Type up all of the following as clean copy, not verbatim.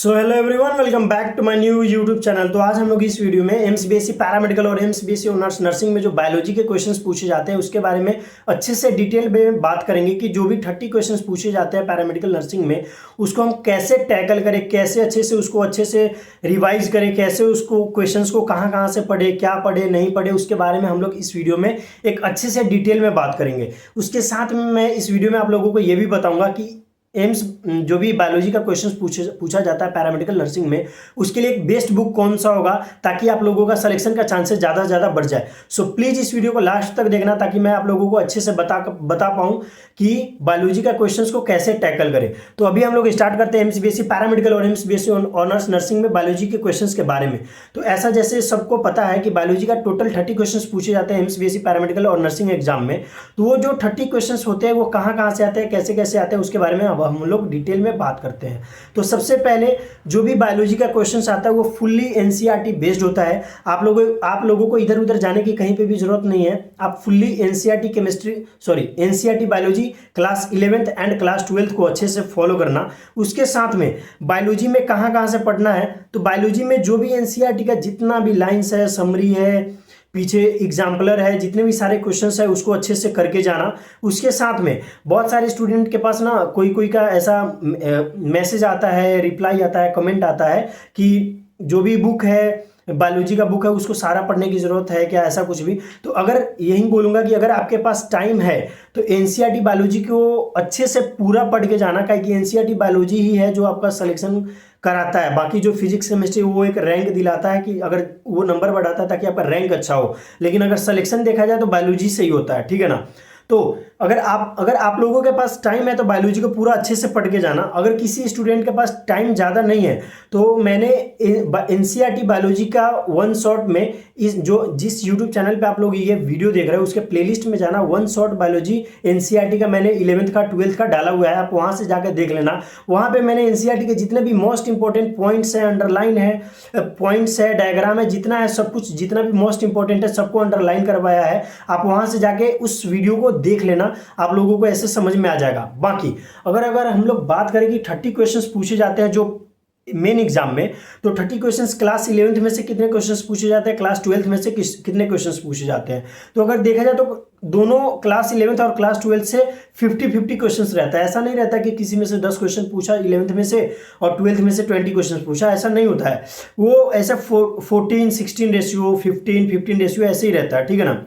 So hello everyone, welcome back to my new YouTube channel. तो आज हम लोग इस वीडियो में एमसीबीएसई पैरामेडिकल और एमसीबीएसई ऑनर्स नर्सिंग में जो बायोलॉजी के क्वेश्चंस पूछे जाते हैं उसके बारे में अच्छे से डिटेल में बात करेंगे कि जो भी 30 क्वेश्चंस पूछे जाते हैं पैरामेडिकल नर्सिंग में उसको हम कैसे टैकल करें, कैसे अच्छे से रिवाइज करें, कैसे उसको क्वेश्चंस को कहाँ से पढ़े, क्या पढ़े नहीं पढ़े, उसके बारे में हम लोग इस वीडियो में एक अच्छे से डिटेल में बात करेंगे। उसके साथ में मैं इस वीडियो में आप लोगों को ये भी बताऊंगा कि एम्स जो भी बायोलॉजी का क्वेश्चन पूछा जाता है पैरामेडिकल नर्सिंग में उसके लिए एक बेस्ट बुक कौन सा होगा ताकि आप लोगों का सिलेक्शन का चांसेस ज़्यादा से ज़्यादा बढ़ जाए। सो प्लीज़ इस वीडियो को लास्ट तक देखना ताकि मैं आप लोगों को अच्छे से बता पाऊँ कि बायोलॉजी का क्वेश्चंस को कैसे टैकल करें। तो अभी हम लोग स्टार्ट करते हैं एमसीबीएसई पैरामेडिकल और एमसीबीएसई ऑनर्स नर्सिंग में बायोलॉजी के क्वेश्चंस के बारे में। तो ऐसा जैसे सबको पता है कि बायोलॉजी का टोटल 30 क्वेश्चंस पूछे जाते हैं एमसीबीएसई पैरामेडिकल और नर्सिंग एग्जाम में। तो वो जो 30 क्वेश्चंस होते हैं वो कहाँ से आते हैं, कैसे आते हैं, उसके बारे में अब हम लोग डिटेल में बात करते हैं। तो सबसे पहले जो भी बायोलॉजी का क्वेश्चंस आता है वो फुल्ली एनसीईआरटी बेस्ड होता है। आप लोगों को इधर उधर जाने की कहीं पे भी जरूरत नहीं है। आप fully NCERT biology class 11th and class 12th को अच्छे से फॉलो करना। उसके साथ में बायोलॉजी में कहाँ से पढ़ना है, तो बायोलॉजी में जो भी एनसीईआरटी का जितना भी लाइंस है, समरी है, पीछे एग्जाम्पलर है, जितने भी सारे क्वेश्चंस है उसको अच्छे से करके जाना। उसके साथ में बहुत सारे स्टूडेंट के पास ना कोई का ऐसा मैसेज आता है, रिप्लाई आता है, कमेंट आता है कि जो भी बुक है बायोलॉजी का बुक है उसको सारा पढ़ने की ज़रूरत है क्या, ऐसा कुछ भी। तो अगर यही बोलूँगा कि अगर आपके पास टाइम है तो एनसीईआरटी बायोलॉजी को अच्छे से पूरा पढ़ के जाना, क्योंकि एनसीईआरटी बायोलॉजी ही है जो आपका सिलेक्शन कराता है। बाकी जो फिजिक्स केमिस्ट्री वो एक रैंक दिलाता है कि अगर वो नंबर बढ़ाता है ताकि आपका रैंक अच्छा हो, लेकिन अगर सिलेक्शन देखा जाए तो बायोलॉजी से ही होता है, ठीक है ना। तो अगर आप लोगों के पास टाइम है तो बायोलॉजी को पूरा अच्छे से पढ़ के जाना। अगर किसी स्टूडेंट के पास टाइम ज़्यादा नहीं है तो मैंने एनसीईआरटी बायोलॉजी का वन शॉट में जिस यूट्यूब चैनल पे आप लोग ये वीडियो देख रहे हो उसके प्लेलिस्ट में जाना, वन शॉट बायोलॉजी एनसीईआरटी का मैंने 11th का 12th का डाला हुआ है, आप वहाँ से जाकर देख लेना। वहाँ पे मैंने एनसीईआरटी के जितने भी मोस्ट इंपॉर्टेंट पॉइंट्स है, अंडरलाइन है, पॉइंट्स है, डायग्राम है, जितना है सब कुछ, जितना भी मोस्ट इंपॉर्टेंट है सबको अंडरलाइन करवाया है। आप वहाँ से जाके उस वीडियो को देख लेना, आप लोगों को ऐसे समझ में आ जाएगा। बाकी अगर हम लोग बात करें कि 30 क्वेश्चंस पूछे जाते हैं जो मेन एग्जाम में, तो 30 क्वेश्चंस क्लास 11th में से कितने क्वेश्चंस पूछे जाते हैं, क्लास 12th में से कितने क्वेश्चंस पूछे जाते हैं। तो अगर देखा जाए तो दोनों क्लास 11th और क्लास 12th से 50-50 क्वेश्चंस रहता है। ऐसा नहीं रहता कि किसी में से 10 क्वेश्चन पूछा 11th में से और 12th में से 20 क्वेश्चन पूछा, ऐसा नहीं होता है। वो ऐसा 14-16 रेशियो, 15-15 रेशियो ऐसे ही रहता है, ठीक है ना।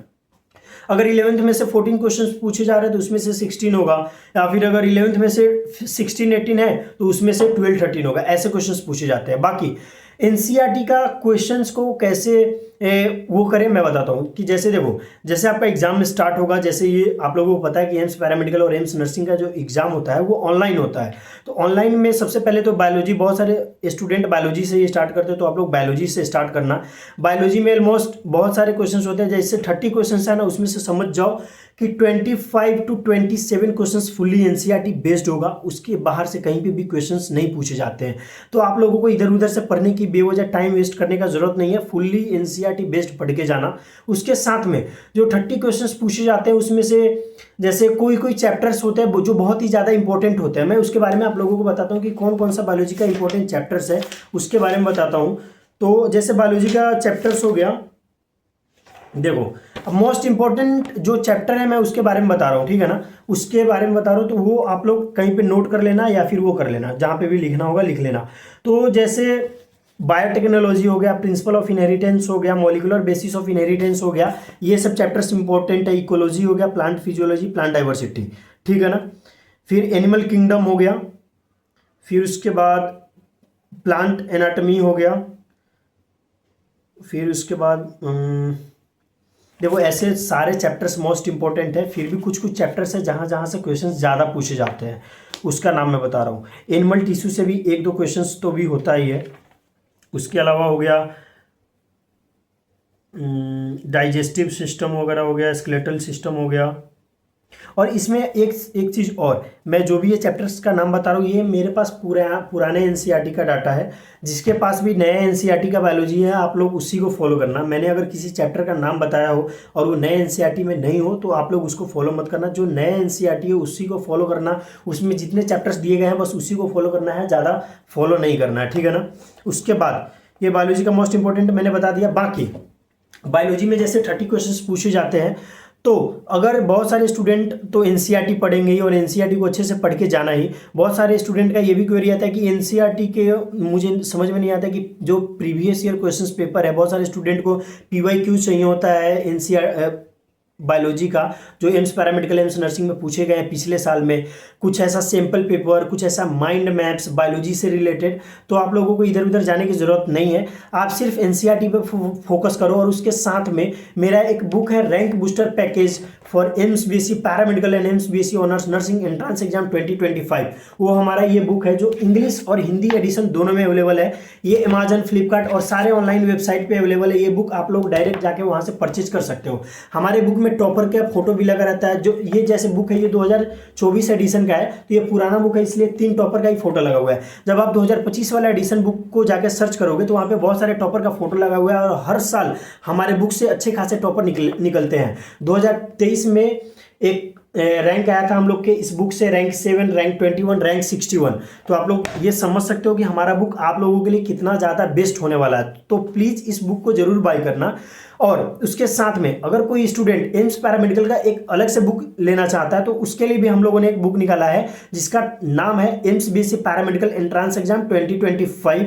अगर 11th में से 14 क्वेश्चंस पूछे जा रहे हैं तो उसमें से 16 होगा, या फिर अगर 11th में से 16-18 है तो उसमें से 12-13 होगा, ऐसे क्वेश्चंस पूछे जाते हैं। बाकी एनसीईआरटी का क्वेश्चंस को कैसे वो करें मैं बताता हूँ कि जैसे देखो, जैसे आपका एग्जाम स्टार्ट होगा, जैसे ये आप लोगों को पता है कि एम्स पैरामेडिकल और एम्स नर्सिंग का जो एग्जाम होता है वो ऑनलाइन होता है। तो ऑनलाइन में सबसे पहले तो बायोलॉजी, बहुत सारे स्टूडेंट बायोलॉजी से ही स्टार्ट करते हैं, तो आप लोग बायोलॉजी से स्टार्ट करना। बायोलॉजी में ऑलमोस्ट बहुत सारे क्वेश्चन होते हैं, जैसे 30 क्वेश्चन है ना, उसमें से समझ जाओ कि 25 to 27 questions fully NCERT based होगा। उसके बाहर से कहीं पे भी क्वेश्चंस नहीं पूछे जाते हैं। तो आप लोगों को इधर उधर से पढ़ने की बेवजह टाइम वेस्ट करने का जरूरत नहीं है, फुल्ली एनसीईआरटी बेस्ड पढ़ के जाना। उसके साथ में जो 30 क्वेश्चंस पूछे जाते हैं उसमें से जैसे कोई चैप्टर्स होते हैं जो बहुत ही ज़्यादा इंपॉर्टेंट होते हैं, मैं उसके बारे में आप लोगों को बताता हूँ कि कौन कौन सा बायोलॉजी का इंपॉर्टेंट चैप्टर्स है, उसके बारे में बताता हूँ। तो जैसे बायोलॉजी का चैप्टर्स हो गया, देखो अब मोस्ट इंपॉर्टेंट जो चैप्टर है मैं उसके बारे में बता रहा हूँ, ठीक है ना। उसके बारे में बता रहा हूँ तो वो आप लोग कहीं पे नोट कर लेना या फिर वो कर लेना, जहाँ पे भी लिखना होगा लिख लेना। तो जैसे बायोटेक्नोलॉजी हो गया, प्रिंसिपल ऑफ इनहेरिटेंस हो गया, मॉलिक्यूलर बेसिस ऑफ इनहेरिटेंस हो गया, ये सब चैप्टर्स इंपॉर्टेंट है। इकोलॉजी हो गया, प्लांट फिजियोलॉजी, प्लांट डाइवर्सिटी, ठीक है ना। फिर एनिमल किंगडम हो गया, फिर उसके बाद प्लांट एनाटमी हो गया, फिर उसके बाद देखो ऐसे सारे चैप्टर्स मोस्ट इंपॉर्टेंट है। फिर भी कुछ चैप्टर्स है जहाँ से क्वेश्चंस ज़्यादा पूछे जाते हैं, उसका नाम मैं बता रहा हूँ। एनिमल टिश्यू से भी 1-2 क्वेश्चंस तो भी होता ही है। उसके अलावा हो गया डाइजेस्टिव सिस्टम वगैरह हो गया, स्केलेटल सिस्टम हो गया, और इसमें एक चीज़ और, मैं जो भी ये चैप्टर्स का नाम बता रहा हूँ ये मेरे पास पुराने एनसीईआरटी का डाटा है। जिसके पास भी नया एनसीईआरटी का बायोलॉजी है आप लोग उसी को फॉलो करना। मैंने अगर किसी चैप्टर का नाम बताया हो और वो नए एनसीईआरटी में नहीं हो तो आप लोग उसको फॉलो मत करना। जो नए एनसीईआरटी है उसी को फॉलो करना, उसमें जितने चैप्टर्स दिए गए हैं बस उसी को फॉलो करना है, ज़्यादा फॉलो नहीं करना है, ठीक है ना। उसके बाद ये बायोलॉजी का मोस्ट इंपॉर्टेंट मैंने बता दिया। बाकी बायोलॉजी में जैसे 30 क्वेश्चंस पूछे जाते हैं, तो अगर बहुत सारे स्टूडेंट तो एनसीईआरटी पढ़ेंगे ही और एनसीईआरटी को अच्छे से पढ़ के जाना ही। बहुत सारे स्टूडेंट का ये भी क्वेरी आता है कि एनसीईआरटी के मुझे समझ में नहीं आता कि जो प्रीवियस ईयर क्वेश्चंस पेपर है, बहुत सारे स्टूडेंट को पीवाईक्यू चाहिए होता है एनसीईआर बायोलॉजी का, जो एम्स पैरामेडिकल एम्स नर्सिंग में पूछे गए हैं पिछले साल में, कुछ ऐसा सैंपल पेपर, कुछ ऐसा माइंड मैप्स बायोलॉजी से रिलेटेड। तो आप लोगों को इधर उधर जाने की ज़रूरत नहीं है, आप सिर्फ एनसीईआरटी पे फोकस करो। और उसके साथ में मेरा एक बुक है rank booster package for AIIMS BSc paramedical and AIIMS BSc honours nursing entrance exam 2025। वो हमारा ये बुक है जो इंग्लिश और हिंदी एडिशन दोनों में अवेलेबल है। ये अमेजन, फ्लिपकार्ट और सारे ऑनलाइन वेबसाइट पे अवेलेबल है। ये बुक आप लोग डायरेक्ट जाके वहाँ से परचेज कर सकते हो। हमारे बुक में टॉपर का फोटो भी लगा रहता है। जो ये जैसे बुक है ये 2024 एडिशन का है, तो ये पुराना बुक है इसलिए 3 टॉपर का ही फोटो लगा हुआ है। जब आप 2025 वाला एडिशन बुक को जाकर सर्च करोगे तो वहाँ पे बहुत सारे टॉपर का फोटो लगा हुआ है और हर साल हमारे बुक से अच्छे खासे टॉपर निकलते हैं। 2023 में एक रैंक आया था हम लोग के इस बुक से, रैंक 7, रैंक 21, रैंक 61। तो आप लोग ये समझ सकते हो कि हमारा बुक आप लोगों के लिए कितना ज़्यादा बेस्ट होने वाला है। तो प्लीज़ इस बुक को जरूर बाय करना। और उसके साथ में अगर कोई स्टूडेंट एम्स पैरामेडिकल का एक अलग से बुक लेना चाहता है तो उसके लिए भी हम लोगों ने एक बुक निकाला है जिसका नाम है AIIMS BSc paramedical entrance exam 2025।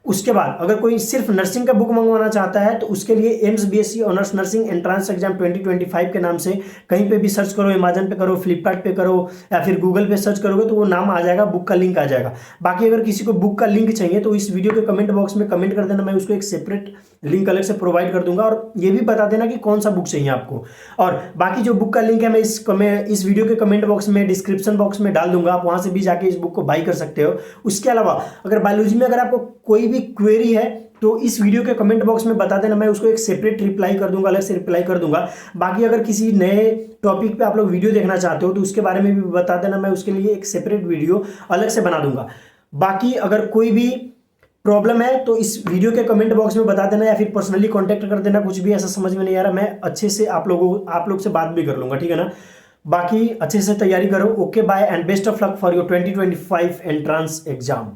उसके बाद अगर कोई सिर्फ नर्सिंग का बुक मंगवाना चाहता है तो उसके लिए AIIMS BSc honours nursing entrance exam 2025 के नाम से कहीं पे भी सर्च करो, अमेजन पे करो, फ्लिपकार्ट पे करो या फिर गूगल पे सर्च करोगे तो वो नाम आ जाएगा, बुक का लिंक आ जाएगा। बाकी अगर किसी को बुक का लिंक चाहिए तो इस वीडियो के कमेंट बॉक्स में कमेंट कर देना, मैं उसको एक सेपरेट लिंक अलग से प्रोवाइड कर दूंगा। और ये भी बता देना कि कौन सा बुक चाहिए आपको। और बाकी जो बुक का लिंक है मैं इस वीडियो के कमेंट बॉक्स में, डिस्क्रिप्शन बॉक्स में डाल दूंगा, आप वहां से भी जाके इस बुक को बाई कर सकते हो। उसके अलावा अगर बायोलॉजी में अगर आपको कोई भी क्वेरी है तो इस वीडियो के कमेंट बॉक्स में बता देना, मैं उसको एक सेपरेट रिप्लाई कर दूंगा, अलग से रिप्लाई कर दूंगा। बाकी अगर किसी नए टॉपिक पे आप लोग वीडियो देखना चाहते हो तो उसके बारे में भी बता देना, मैं उसके लिए एक सेपरेट वीडियो अलग से बना दूंगा। बाकी अगर कोई भी प्रॉब्लम है तो इस वीडियो के कमेंट बॉक्स में बता देना या फिर पर्सनली कांटेक्ट कर देना। कुछ भी ऐसा समझ में नहीं आ रहा मैं अच्छे से आप लोग से बात भी कर लूंगा, ठीक है ना। बाकी अच्छे से तैयारी करो। Okay bye and best of luck for your 2025 entrance exam.